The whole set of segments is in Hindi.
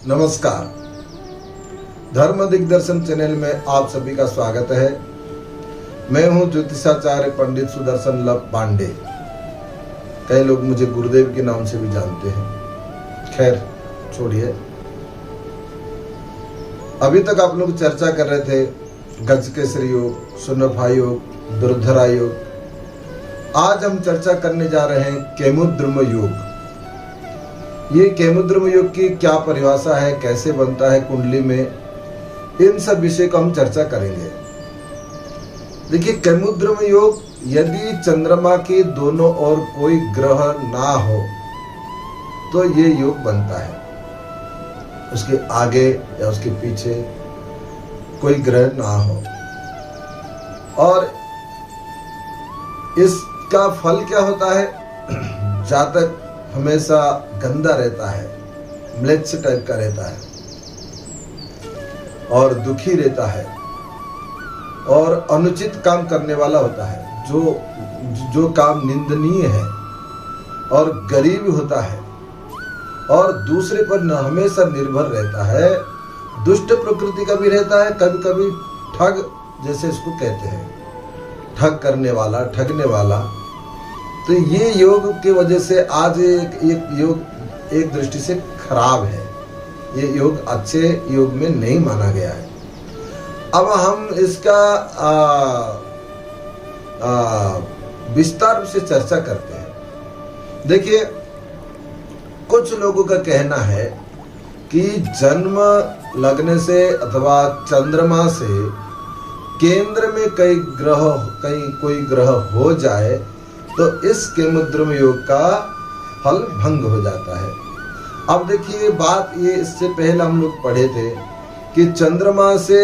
नमस्कार, धर्म दिग्दर्शन चैनल में आप सभी का स्वागत है। मैं हूं ज्योतिषाचार्य पंडित सुदर्शन लव पांडे। कई लोग मुझे गुरुदेव के नाम से भी जानते हैं। खैर छोड़िए, अभी तक आप लोग चर्चा कर रहे थे गजकेसरी योग, सुनफा योग, दुर्धरा योग। आज हम चर्चा करने जा रहे हैं केमुद्रुम योग। ये केमुद्रुम योग की क्या परिभाषा है, कैसे बनता है कुंडली में, इन सब विषय को हम चर्चा करेंगे। देखिए, केमुद्रुम योग यदि चंद्रमा के दोनों ओर कोई ग्रह ना हो तो ये योग बनता है। उसके आगे या उसके पीछे कोई ग्रह ना हो। और इसका फल क्या होता है? जातक हमेशा गंदा रहता है, म्लेच्छ टाइप का रहता है और दुखी रहता है और अनुचित काम करने वाला होता है, जो काम निंदनीय है, और गरीब होता है और दूसरे पर हमेशा निर्भर रहता है। दुष्ट प्रकृति का भी रहता है, कभी कभी ठग, जैसे इसको कहते हैं, ठग करने वाला, ठगने वाला। तो ये योग की वजह से आज एक योग एक दृष्टि से खराब है। ये योग अच्छे योग में नहीं माना गया है। अब हम इसका विस्तार से चर्चा करते हैं। देखिए, कुछ लोगों का कहना है कि जन्म लगने से अथवा चंद्रमा से केंद्र में कहीं कोई ग्रह हो जाए तो इस केमुद्रुम योग का फल भंग हो जाता है। अब देखिए बात ये, इससे पहले हम लोग पढ़े थे कि चंद्रमा से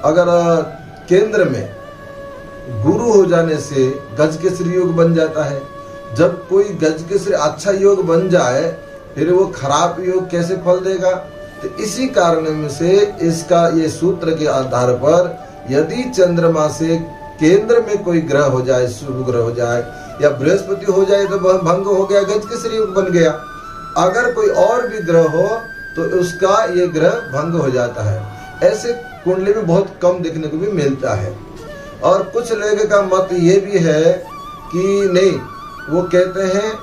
अगर केंद्र में गुरु हो जाने से गजकेसरी योग बन जाता है। जब कोई गजकेसरी अच्छा योग बन जाए फिर वो खराब योग कैसे फल देगा? तो इसी कारण में से इसका ये सूत्र के आधार पर यदि चंद्रमा से केंद्र में कोई ग्रह हो जाए, शुभ ग्रह हो जाए या बृहस्पति हो जाए तो वह भंग हो गया, गजकेसरी योग बन गया। अगर कोई और भी ग्रह हो तो उसका ये ग्रह भंग हो जाता है। ऐसे कुंडली में बहुत कम देखने को भी मिलता है। और कुछ लोगों का मत ये भी है कि नहीं, वो कहते हैं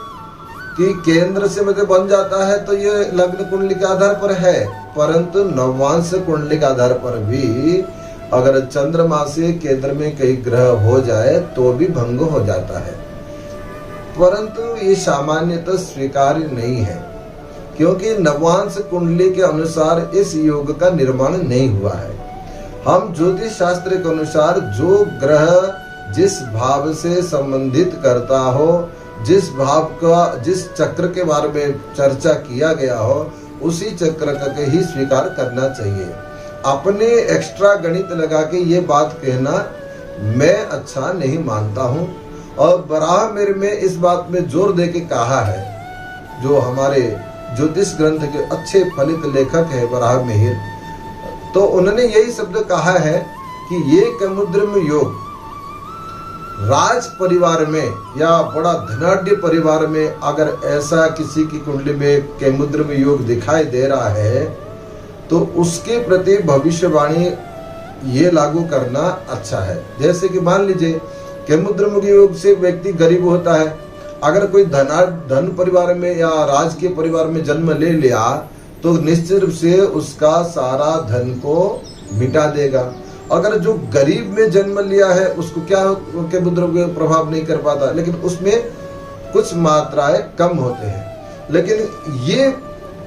कि केंद्र से मतलब बन जाता है तो ये लग्न कुंडली के आधार पर है, परंतु नवांश कुंडली के आधार पर भी अगर चंद्रमा से केंद्र में कई ग्रह हो जाए तो भी भंग हो जाता है। परंतु ये सामान्यतः स्वीकार्य नहीं है, क्योंकि नवांश कुंडली के अनुसार इस योग का निर्माण नहीं हुआ है। हम ज्योतिष शास्त्र के अनुसार जो ग्रह जिस भाव से संबंधित करता हो, जिस भाव का, जिस चक्र के बारे में चर्चा किया गया हो, उसी चक्र का ही स्वीकार करना चाहिए। अपने एक्स्ट्रा गणित लगा के ये बात कहना मैं अच्छा नहीं मानता हूँ। और बराह मिहिर में इस बात में जोर दे के कहा है, जो हमारे ज्योतिष ग्रंथ के अच्छे फलित लेखक है बराह मिहिर, तो उन्होंने यही शब्द कहा है कि ये केमुद्रुम योग राज परिवार में या बड़ा धनाढ्य परिवार में अगर ऐसा किसी की कुंडली में केमुद्रुम योग दिखाई दे रहा है तो उसके प्रति भविष्यवाणी ये लागू करना अच्छा है। जैसे कि मान लीजिए केमुद्रुम योग से व्यक्ति गरीब होता है। अगर कोई धन परिवार में या राज के परिवार में जन्म ले लिया तो निश्चित रूप से उसका सारा धन को मिटा देगा। अगर जो गरीब में जन्म लिया है उसको क्या केमुद्रुम योग प्रभाव नहीं कर पाता, लेकिन उसमें कुछ मात्राएं कम होते हैं। लेकिन ये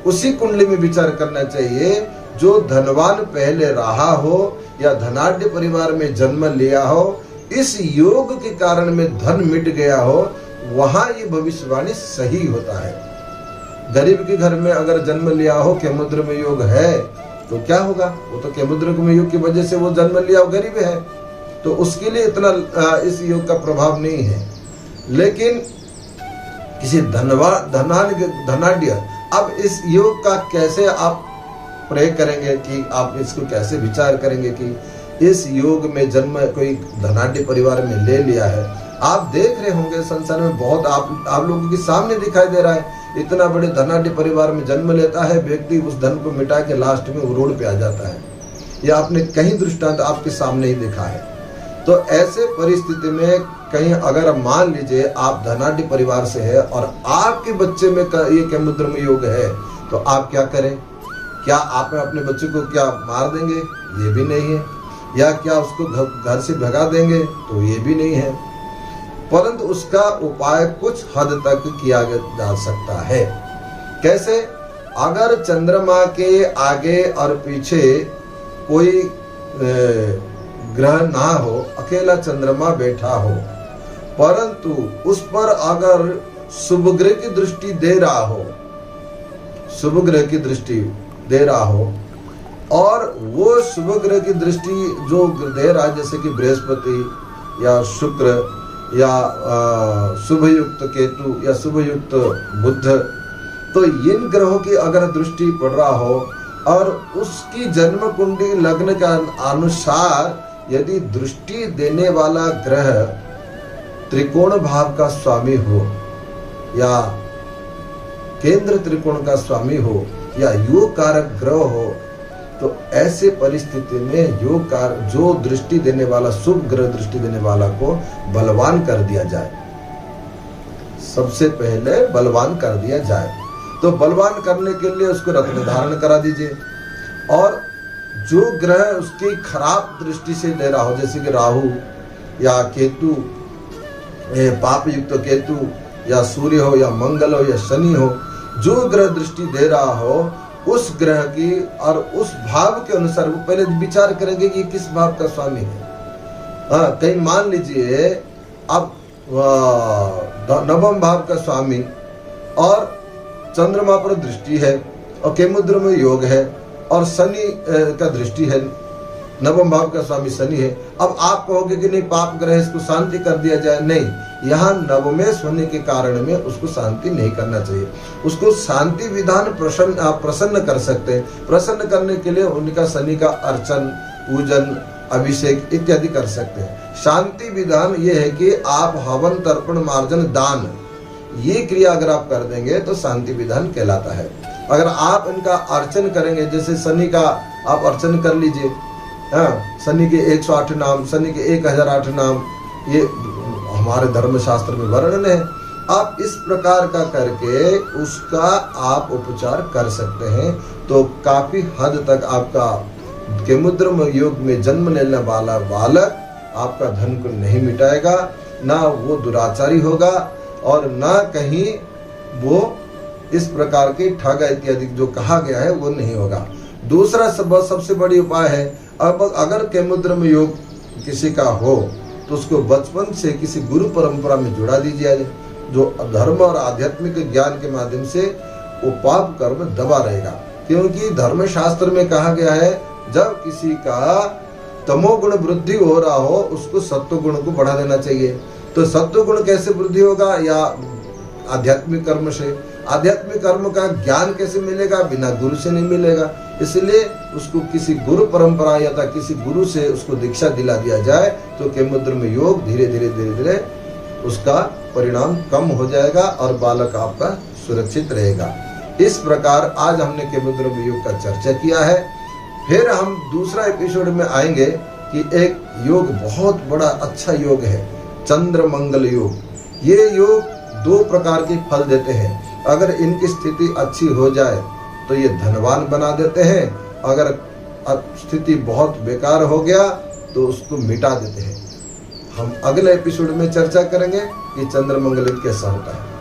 उसी कुंडली में विचार करना चाहिए जो धनवान पहले रहा हो या धनाढ्य परिवार में जन्म लिया हो, इस योग के कारण में धन मिट गया हो, वहां ये भविष्यवाणी सही होता है। गरीब के घर में अगर जन्म लिया हो, केमुद्रुम योग है, तो क्या होगा? वो तो केमुद्रुम योग की वजह से वो जन्म लिया, वो गरीब है, तो उसके लिए इतना इस योग का प्रभाव नहीं है। लेकिन किसी धनाढ्य, अब इस योग का कैसे आप प्रयोग करेंगे कि आप इसको कैसे विचार करेंगे कि इस योग में जन्म कोई धनाढ्य परिवार में ले लिया है। आप देख रहे होंगे संसार में बहुत आप लोगों के सामने दिखाई दे रहा है इतना बड़े धनाढ्य परिवार में जन्म लेता है व्यक्ति, उस धन को मिटा के लास्ट में वो रोड पे आ जाता है। यह आपने कहीं दृष्टांत आपके सामने ही देखा है। तो ऐसे परिस्थिति में कहीं अगर मान लीजिए आप धनाढ्य परिवार से है और आपके बच्चे में ये केमुद्रम योग है, तो आप क्या करें? क्या आप अपने बच्चे को क्या मार देंगे? ये भी नहीं है। या क्या उसको घर से भगा देंगे? तो ये भी नहीं है। परंतु उसका उपाय कुछ हद तक किया जा सकता है। कैसे? अगर चंद्रमा के आगे और पीछे कोई ग्रह ना हो, अकेला चंद्रमा बैठा हो, परंतु उस पर अगर शुभ ग्रह की दृष्टि दे रहा हो, शुभ ग्रह की दृष्टि दे रहा हो, और वो शुभ ग्रह की दृष्टि जो दे रहा है, जैसे कि बृहस्पति या शुक्र या शुभ युक्त केतु या शुभ युक्त बुध, तो इन ग्रहों की अगर दृष्टि पड़ रहा हो और उसकी जन्म कुंडली लग्न के अनुसार यदि दृष्टि देने वाला ग्रह त्रिकोण भाव का स्वामी हो या केंद्र त्रिकोण का स्वामी हो या योग कारक ग्रह हो, तो ऐसे परिस्थिति में योग कारक जो दृष्टि देने वाला, शुभ ग्रह दृष्टि देने वाला को बलवान कर दिया जाए। सबसे पहले बलवान कर दिया जाए। तो बलवान करने के लिए उसको रत्न धारण करा दीजिए, और जो ग्रह उसकी खराब दृष्टि से दे रहा हो, जैसे कि राहु या केतु, पाप युक्त केतु या सूर्य हो या मंगल हो या शनि हो, जो ग्रह दृष्टि दे रहा हो उस ग्रह की और उस भाव के अनुसार वो पहले विचार करेंगे कि किस भाव का स्वामी है। कहीं मान लीजिए अब नवम भाव का स्वामी और चंद्रमा पर दृष्टि है और केमुद्र में योग है और शनि का दृष्टि है, नवम भाव का स्वामी शनि है। अब आप कहोगे कि नहीं पाप ग्रह इसको शांति कर दिया जाए। नहीं, यहाँ नवमेश होने के कारण में उसको शांति नहीं करना चाहिए। उसको शांति विधान प्रसन्न कर सकते हैं। प्रसन्न करने के लिए उनका शनि का अर्चन, पूजन, अभिषेक इत्यादि कर सकते हैं। शांति विधान ये है कि आप हवन, तर्पण, मार्जन, दान, ये क्रिया अगर आप कर देंगे तो शांति विधान कहलाता है। अगर आप इनका अर्चन करेंगे, जैसे शनि का आप अर्चन कर लीजिए, शनि के 108 नाम, शनि के 1008 नाम, ये हमारे धर्मशास्त्र में वर्णन है। आप इस प्रकार का करके उसका आप उपचार कर सकते हैं, तो काफी हद तक आपका केमुद्रम योग में जन्म लेने वाला बालक आपका धन को नहीं मिटाएगा, ना वो दुराचारी होगा और ना कहीं वो इस प्रकार के ठग इत्यादि जो कहा गया है वो नहीं होगा। दूसरा सबसे बड़ी उपाय है, अब अगर केमुद्रम योग किसी का हो तो उसको बचपन से किसी गुरु परंपरा में जुड़ा दीजिए, जो धर्म और आध्यात्मिक ज्ञान के माध्यम से वो पाप कर्म दबा रहेगा। क्योंकि धर्मशास्त्र में कहा गया है जब किसी का तमोगुण वृद्धि हो रहा हो उसको सत्व गुण को बढ़ा देना चाहिए। तो सत्व गुण कैसे वृद्धि होगा? या आध्यात्मिक कर्म से। आध्यात्मिक कर्म का ज्ञान कैसे मिलेगा? बिना गुरु से नहीं मिलेगा। इसलिए उसको किसी गुरु परंपरा या किसी गुरु से उसको दीक्षा दिला दिया जाए तो केमुद्रम योग धीरे धीरे उसका परिणाम कम हो जाएगा और बालक आपका सुरक्षित रहेगा। इस प्रकार आज हमने केमुद्रम योग का चर्चा किया है। फिर हम दूसरा एपिसोड में आएंगे कि एक योग बहुत बड़ा अच्छा योग है, चंद्र मंगल योग। ये योग 2 प्रकार के फल देते हैं। अगर इनकी स्थिति अच्छी हो जाए तो ये धनवान बना देते हैं, अगर स्थिति बहुत बेकार हो गया तो उसको मिटा देते हैं। हम अगले एपिसोड में चर्चा करेंगे कि चंद्र मंगल कैसा होता है।